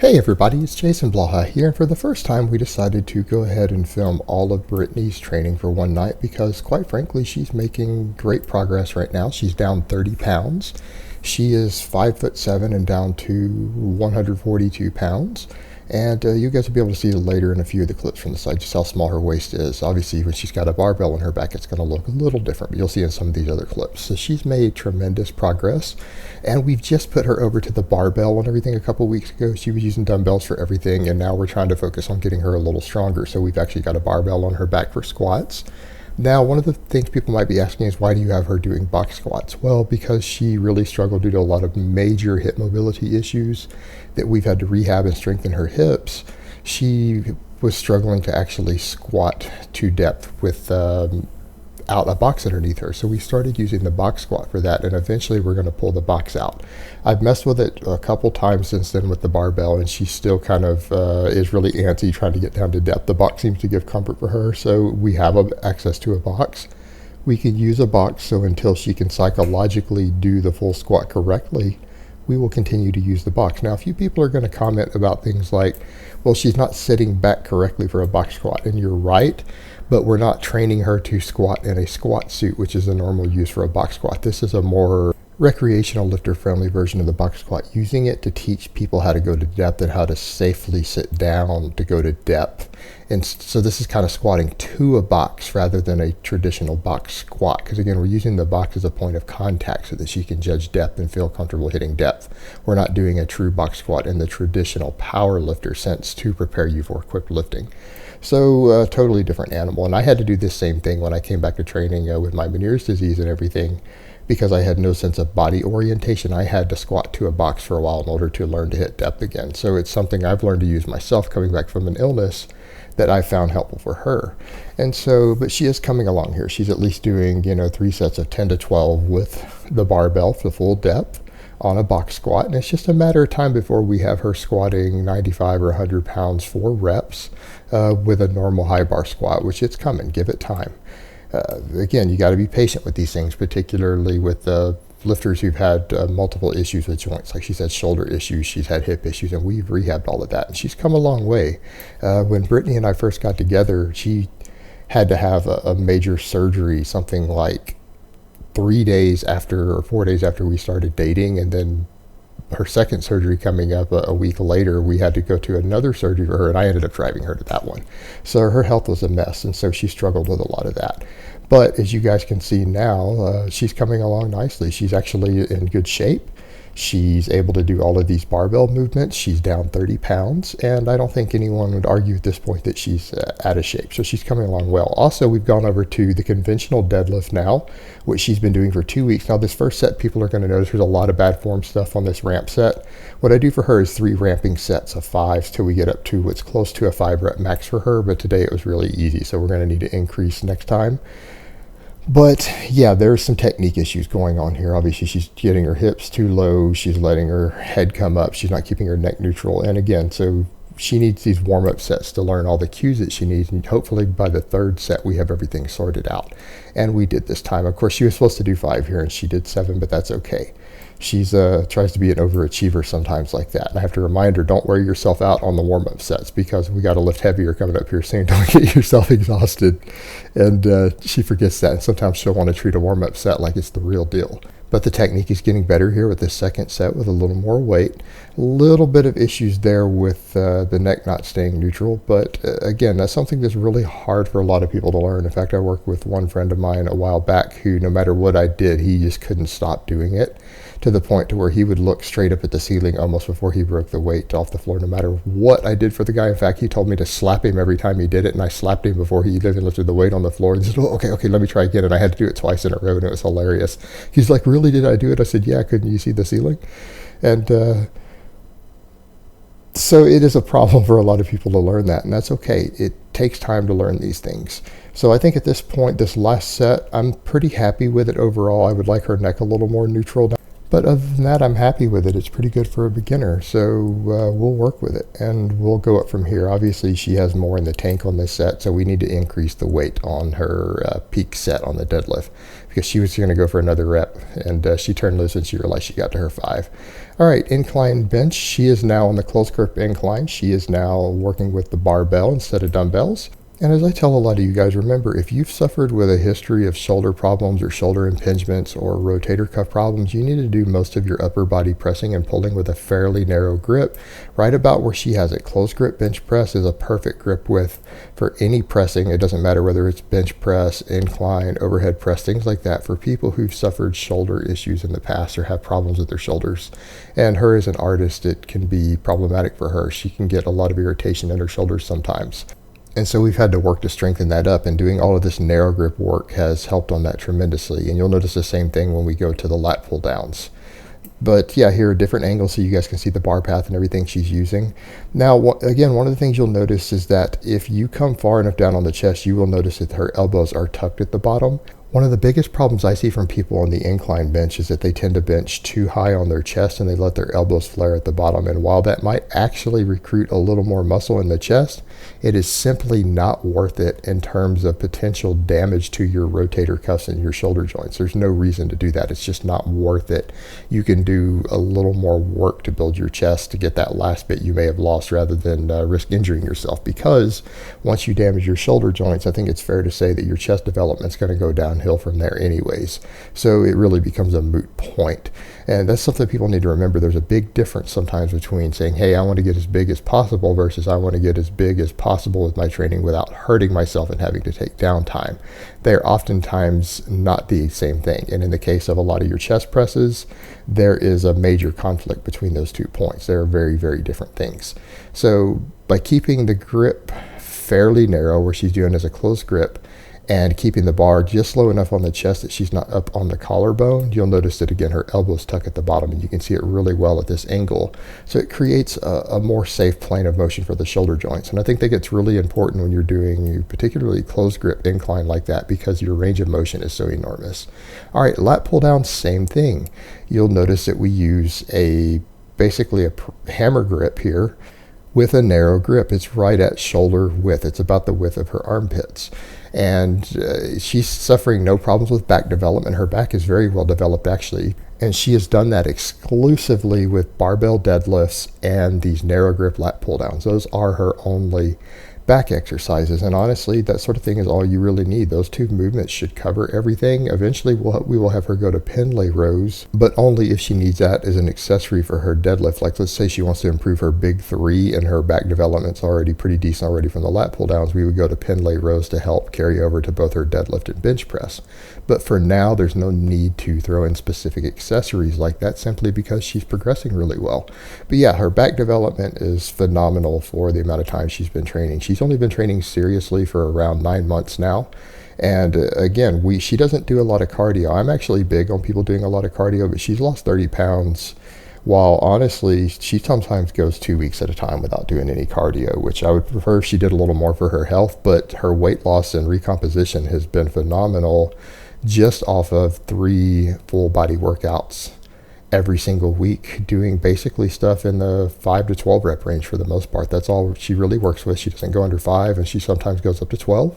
Hey everybody, it's Jason Blaha here, and for the first time we decided to go ahead and film all of Brittanys training for one night because quite frankly she's making great progress right now. She's down 30 pounds. She is 5'7" and down to 142 pounds. And you guys will be able to see later in a few of the clips from the side just how small her waist is. Obviously, when she's got a barbell on her back, it's going to look a little different, but you'll see in some of these other clips. So she's made tremendous progress, and we've just put her over to the barbell and everything a couple weeks ago. She was using dumbbells for everything, and now we're trying to focus on getting her a little stronger. So we've actually got a barbell on her back for squats. Now, one of the things people might be asking is, why do you have her doing box squats? Well, because she really struggled due to a lot of major hip mobility issues that we've had to rehab and strengthen her hips. She was struggling to actually squat to depth without a box underneath her. So we started using the box squat for that, and eventually we're going to pull the box out. I've messed with it a couple times since then with the barbell, and she still kind of is really antsy trying to get down to depth. The box seems to give comfort for her, so we have access to a box. We can use a box, so until she can psychologically do the full squat correctly, we will continue to use the box. Now, a few people are going to comment about things like, well, she's not sitting back correctly for a box squat, and you're right, but we're not training her to squat in a squat suit, which is the normal use for a box squat. This is a more recreational lifter friendly version of the box squat, using it to teach people how to go to depth and how to safely sit down to go to depth. And so this is kind of squatting to a box rather than a traditional box squat, because again, we're using the box as a point of contact so that she can judge depth and feel comfortable hitting depth. We're not doing a true box squat in the traditional power lifter sense to prepare you for equipped lifting. So totally different animal. And I had to do this same thing when I came back to training with my Meniere's disease and everything, because I had no sense of body orientation. I had to squat to a box for a while in order to learn to hit depth again. So it's something I've learned to use myself coming back from an illness that I found helpful for her. And so, but she is coming along here. She's at least doing, 3 sets of 10 to 12 with the barbell for full depth on a box squat. And it's just a matter of time before we have her squatting 95 or 100 pounds for reps with a normal high bar squat, which it's coming. Give it time. Again, you got to be patient with these things, particularly with lifters who've had multiple issues with joints. Like she's had shoulder issues, she's had hip issues, and we've rehabbed all of that. And she's come a long way. When Brittany and I first got together, she had to have a major surgery, something like 3 days after or 4 days after we started dating, and then her second surgery coming up a week later, we had to go to another surgery for her, and I ended up driving her to that one. So her health was a mess, and so she struggled with a lot of that. But as you guys can see now, she's coming along nicely. She's actually in good shape. She's able to do all of these barbell movements. She's down 30 pounds, and I don't think anyone would argue at this point that she's out of shape. So she's coming along well. Also, we've gone over to the conventional deadlift now, which she's been doing for 2 weeks. Now, this first set, people are going to notice there's a lot of bad form stuff on this ramp set. What I do for her is 3 ramping sets of 5s till we get up to what's close to a 5 rep max for her, but today it was really easy, so we're going to need to increase next time. But yeah, there's some technique issues going on here. Obviously, she's getting her hips too low. She's letting her head come up. She's not keeping her neck neutral. And again, so she needs these warm-up sets to learn all the cues that she needs. And hopefully by the 3rd set, we have everything sorted out. And we did this time. Of course, she was supposed to do 5 here, and she did 7, but that's okay. She's tries to be an overachiever sometimes like that. And I have to remind her, don't wear yourself out on the warm-up sets, because we got to lift heavier coming up here soon. Don't get yourself exhausted. And she forgets that. And sometimes she'll want to treat a warm-up set like it's the real deal. But the technique is getting better here with this second set with a little more weight. A little bit of issues there with the neck not staying neutral. But again, that's something that's really hard for a lot of people to learn. In fact, I worked with one friend of mine a while back who, no matter what I did, he just couldn't stop doing it, to the point to where he would look straight up at the ceiling almost before he broke the weight off the floor, no matter what I did for the guy. In fact, he told me to slap him every time he did it, and I slapped him before he even lifted the weight on the floor. And he said, oh, okay, let me try again. And I had to do it twice in a row, and it was hilarious. He's like, really, did I do it? I said, yeah, couldn't you see the ceiling? And so it is a problem for a lot of people to learn that, and that's okay. It takes time to learn these things. So I think at this point, this last set, I'm pretty happy with it overall. I would like her neck a little more neutral. But other than that, I'm happy with it. It's pretty good for a beginner, so we'll work with it, and we'll go up from here. Obviously, she has more in the tank on this set, so we need to increase the weight on her peak set on the deadlift, because she was going to go for another rep, and she turned loose and she realized she got to her 5. All right, incline bench. She is now on the close grip incline. She is now working with the barbell instead of dumbbells. And as I tell a lot of you guys, remember, if you've suffered with a history of shoulder problems or shoulder impingements or rotator cuff problems, you need to do most of your upper body pressing and pulling with a fairly narrow grip, right about where she has it. Close grip bench press is a perfect grip width for any pressing. It doesn't matter whether it's bench press, incline, overhead press, things like that, for people who've suffered shoulder issues in the past or have problems with their shoulders. And her as an artist, it can be problematic for her. She can get a lot of irritation in her shoulders sometimes. And so we've had to work to strengthen that up, and doing all of this narrow grip work has helped on that tremendously. And you'll notice the same thing when we go to the lat pull downs. But yeah, here are different angles so you guys can see the bar path and everything she's using. Now, again, one of the things you'll notice is that if you come far enough down on the chest, you will notice that her elbows are tucked at the bottom. One of the biggest problems I see from people on the incline bench is that they tend to bench too high on their chest and they let their elbows flare at the bottom. And while that might actually recruit a little more muscle in the chest, it is simply not worth it in terms of potential damage to your rotator cuffs and your shoulder joints. There's no reason to do that. It's just not worth it. You can do a little more work to build your chest to get that last bit you may have lost rather than risk injuring yourself, because once you damage your shoulder joints, I think it's fair to say that your chest development is going to go downhill from there anyways. So it really becomes a moot point. And that's something people need to remember. There's a big difference sometimes between saying, hey, I want to get as big as possible versus I want to get as big as possible with my training without hurting myself and having to take downtime. They're oftentimes not the same thing. And in the case of a lot of your chest presses, there is a major conflict between those 2 points. They're very, very different things. So by keeping the grip fairly narrow, where she's doing as a close grip, and keeping the bar just low enough on the chest that she's not up on the collarbone, you'll notice that, again, her elbows tuck at the bottom, and you can see it really well at this angle. So it creates a more safe plane of motion for the shoulder joints. And I think that gets really important when you're doing particularly close grip incline like that, because your range of motion is so enormous. All right, lat pull down, same thing. You'll notice that we use basically a hammer grip here with a narrow grip. It's right at shoulder width. It's about the width of her armpits. And she's suffering no problems with back development. Her back is very well developed, actually. And she has done that exclusively with barbell deadlifts and these narrow grip lat pull downs. Those are her only back exercises. And honestly, that sort of thing is all you really need. Those 2 movements should cover everything. Eventually, we will have her go to Pendlay rows, but only if she needs that as an accessory for her deadlift. Like, let's say she wants to improve her big 3 and her back development's already pretty decent already from the lat pull downs. We would go to Pendlay rows to help carry over to both her deadlift and bench press. But for now, there's no need to throw in specific accessories like that, simply because she's progressing really well. But yeah, her back development is phenomenal for the amount of time she's been training. She's only been training seriously for around 9 months now. And again, she doesn't do a lot of cardio. I'm actually big on people doing a lot of cardio, but she's lost 30 pounds, while honestly, she sometimes goes 2 weeks at a time without doing any cardio, which I would prefer if she did a little more for her health. But her weight loss and recomposition has been phenomenal just off of 3 full body workouts every single week, doing basically stuff in the 5 to 12 rep range for the most part. That's all she really works with. She doesn't go under 5, and she sometimes goes up to 12.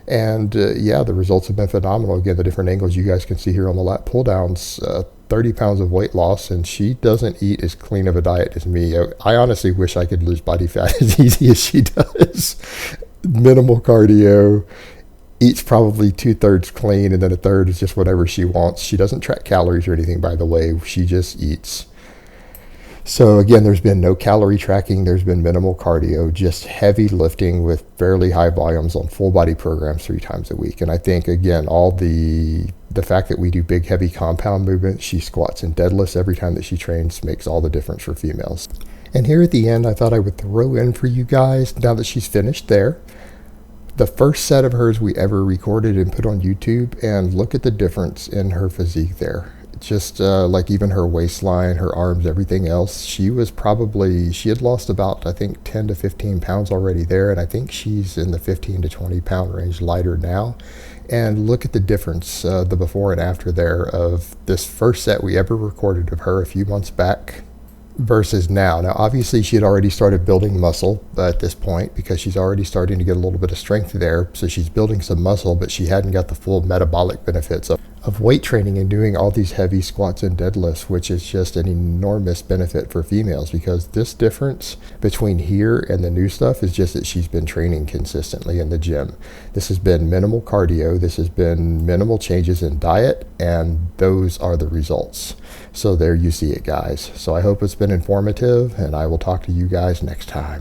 And yeah, the results have been phenomenal. Again, the different angles you guys can see here on the lat pull downs, 30 pounds of weight loss, and she doesn't eat as clean of a diet as me. I honestly wish I could lose body fat as easy as she does. Minimal cardio, eats probably 2/3 clean, and then 1/3 is just whatever she wants. She doesn't track calories or anything, by the way. She just eats. So again, there's been no calorie tracking. There's been minimal cardio, just heavy lifting with fairly high volumes on full body programs 3 times a week. And I think, again, all the fact that we do big, heavy compound movements, she squats and deadlifts every time that she trains, makes all the difference for females. And here at the end, I thought I would throw in for you guys, now that she's finished there, the first set of hers we ever recorded and put on YouTube, and look at the difference in her physique there. just like even her waistline, her arms, everything else, she had lost about, I think, 10 to 15 pounds already there, and I think she's in the 15 to 20 pound range lighter now. And look at the difference, the before and after there, of this first set we ever recorded of her a few months back versus now. Now, obviously, she had already started building muscle at this point because she's already starting to get a little bit of strength there. So she's building some muscle, but she hadn't got the full metabolic benefits of weight training and doing all these heavy squats and deadlifts, which is just an enormous benefit for females, because this difference between here and the new stuff is just that she's been training consistently in the gym. This has been minimal cardio, this has been minimal changes in diet, and those are the results. So there you see it, guys. So I hope it's been informative, and I will talk to you guys next time.